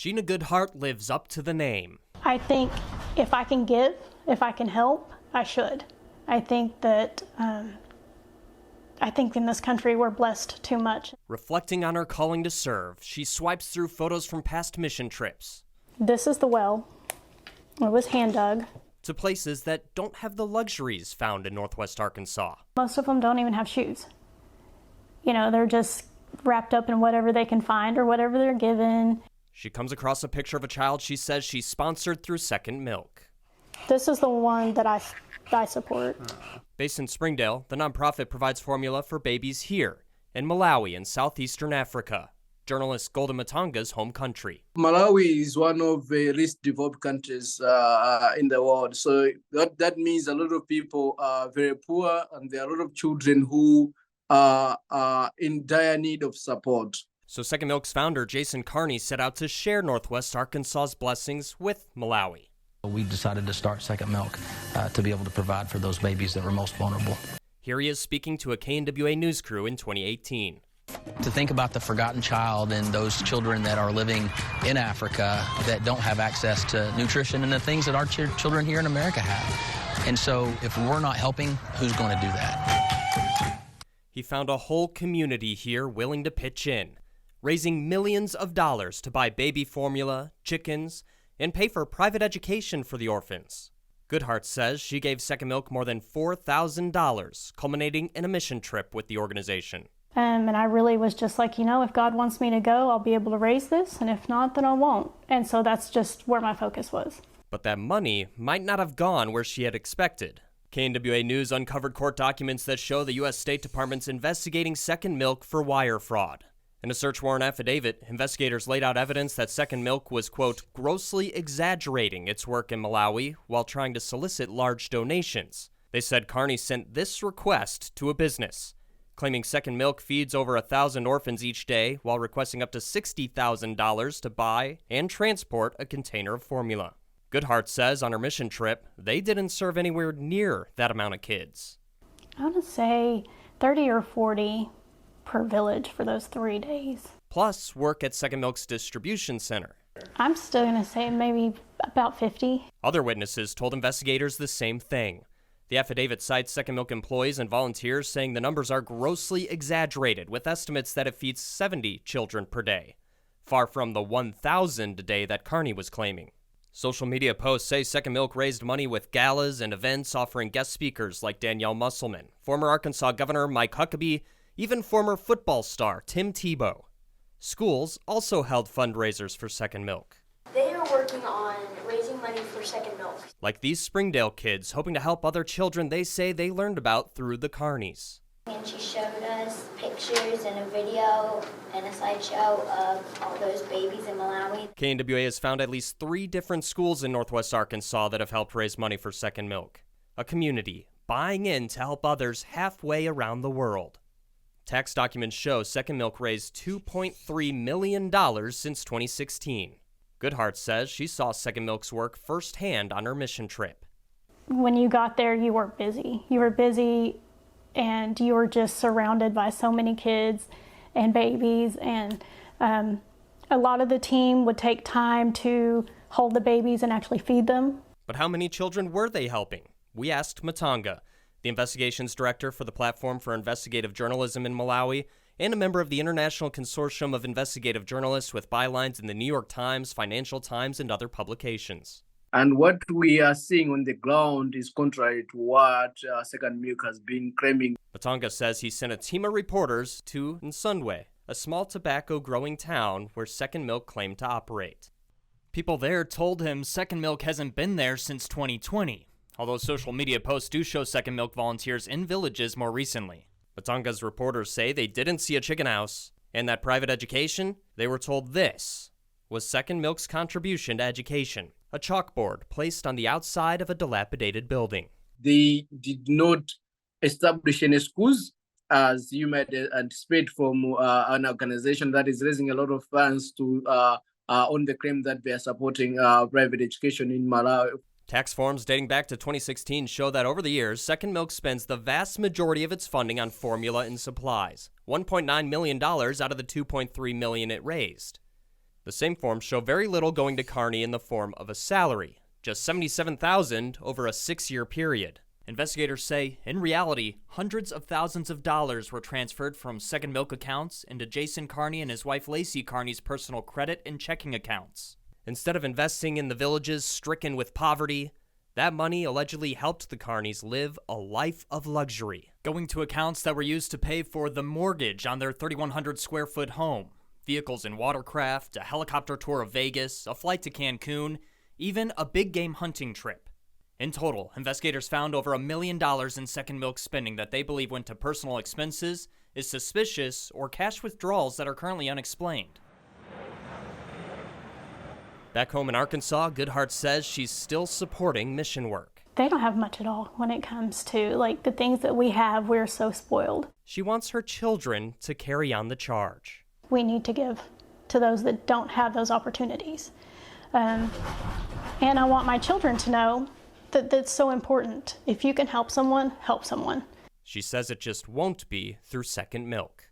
Sheena Goodhart lives up to the name. I think if I can give, if I can help, I should. I think that in this country we're blessed too much. Reflecting on her calling to serve, she swipes through photos from past mission trips. This is the well. It was hand dug. To places that don't have the luxuries found in Northwest Arkansas. Most of them don't even have shoes. You know, they're just wrapped up in whatever they can find or whatever they're given. She comes across a picture of a child she says she sponsored through Second Milk. This is the one that I support. Based in Springdale, the nonprofit provides formula for babies here in Malawi in southeastern Africa, journalist Golden Matanga's home country. Malawi is one of the least developed countries in the world. So that means a lot of people are very poor, and there are a lot of children who are in dire need of support. So Second Milk's founder, Jason Carney, set out to share Northwest Arkansas's blessings with Malawi. We decided to start Second Milk to be able to provide for those babies that were most vulnerable. Here he is speaking to a KNWA news crew in 2018. To think about the forgotten child and those children that are living in Africa that don't have access to nutrition and the things that our children here in America have. And so if we're not helping, who's going to do that? He found a whole community here willing to pitch in, raising millions of dollars to buy baby formula, chickens, and pay for private education for the orphans. Goodhart says she gave Second Milk more than $4,000, culminating in a mission trip with the organization. And I really was just like, you know, if God wants me to go, I'll be able to raise this, and if not, then I won't. And so that's just where my focus was. But that money might not have gone where she had expected. KNWA News uncovered court documents that show the U.S. State Department's investigating Second Milk for wire fraud. In a search warrant affidavit, investigators laid out evidence that Second Milk was, quote, grossly exaggerating its work in Malawi while trying to solicit large donations. They said Carney sent this request to a business, claiming Second Milk feeds over 1,000 orphans each day while requesting up to $60,000 to buy and transport a container of formula. Goodhart says on her mission trip, they didn't serve anywhere near that amount of kids. I want to say 30 or 40 per village for those 3 days. Plus work at Second Milk's distribution center. I'm still going to say maybe about 50. Other witnesses told investigators the same thing. The affidavit cites Second Milk employees and volunteers saying the numbers are grossly exaggerated, with estimates that it feeds 70 children per day, far from the 1,000 a day that Carney was claiming. Social media posts say Second Milk raised money with galas and events offering guest speakers like Danielle Musselman, former Arkansas Governor Mike Huckabee, even former football star Tim Tebow. Schools also held fundraisers for Second Milk. They are working on raising money for Second Milk. Like these Springdale kids hoping to help other children they say they learned about through the Carneys. And she showed us pictures and a video and a slideshow of all those babies in Malawi. KNWA has found at least 3 different schools in Northwest Arkansas that have helped raise money for Second Milk. A community buying in to help others halfway around the world. Tax documents show Second Milk raised $2.3 million since 2016. Goodhart says she saw Second Milk's work firsthand on her mission trip. When you got there, you were busy. You were busy, and you were just surrounded by so many kids and babies. And a lot of the team would take time to hold the babies and actually feed them. But how many children were they helping? We asked Matanga, the investigations director for the Platform for Investigative Journalism in Malawi, and a member of the International Consortium of Investigative Journalists with bylines in the New York Times, Financial Times, and other publications. And what we are seeing on the ground is contrary to what Second Milk has been claiming. Matanga says he sent a team of reporters to Nsundwe, a small tobacco-growing town where Second Milk claimed to operate. People there told him Second Milk hasn't been there since 2020, although social media posts do show Second Milk volunteers in villages more recently. Matanga's reporters say they didn't see a chicken house, and that private education, they were told this, was Second Milk's contribution to education, a chalkboard placed on the outside of a dilapidated building. They did not establish any schools, as you might anticipate from an organization that is raising a lot of funds to on the claim that they are supporting private education in Malawi. Tax forms dating back to 2016 show that over the years, Second Milk spends the vast majority of its funding on formula and supplies, $1.9 million out of the $2.3 million it raised. The same forms show very little going to Carney in the form of a salary, just $77,000 over a 6-year period. Investigators say, in reality, hundreds of thousands of dollars were transferred from Second Milk accounts into Jason Carney and his wife Lacey Carney's personal credit and checking accounts. Instead of investing in the villages stricken with poverty, that money allegedly helped the Carneys live a life of luxury, going to accounts that were used to pay for the mortgage on their 3,100 square foot home, vehicles and watercraft, a helicopter tour of Vegas, a flight to Cancun, even a big game hunting trip. In total, investigators found over $1 million in Second Milk spending that they believe went to personal expenses, is suspicious, or cash withdrawals that are currently unexplained. Back home in Arkansas, Goodhart says she's still supporting mission work. They don't have much at all when it comes to the things that we have. We're so spoiled. She wants her children to carry on the charge. We need to give to those that don't have those opportunities. And I want my children to know that that's so important. If you can help someone, help someone. She says it just won't be through Second Milk.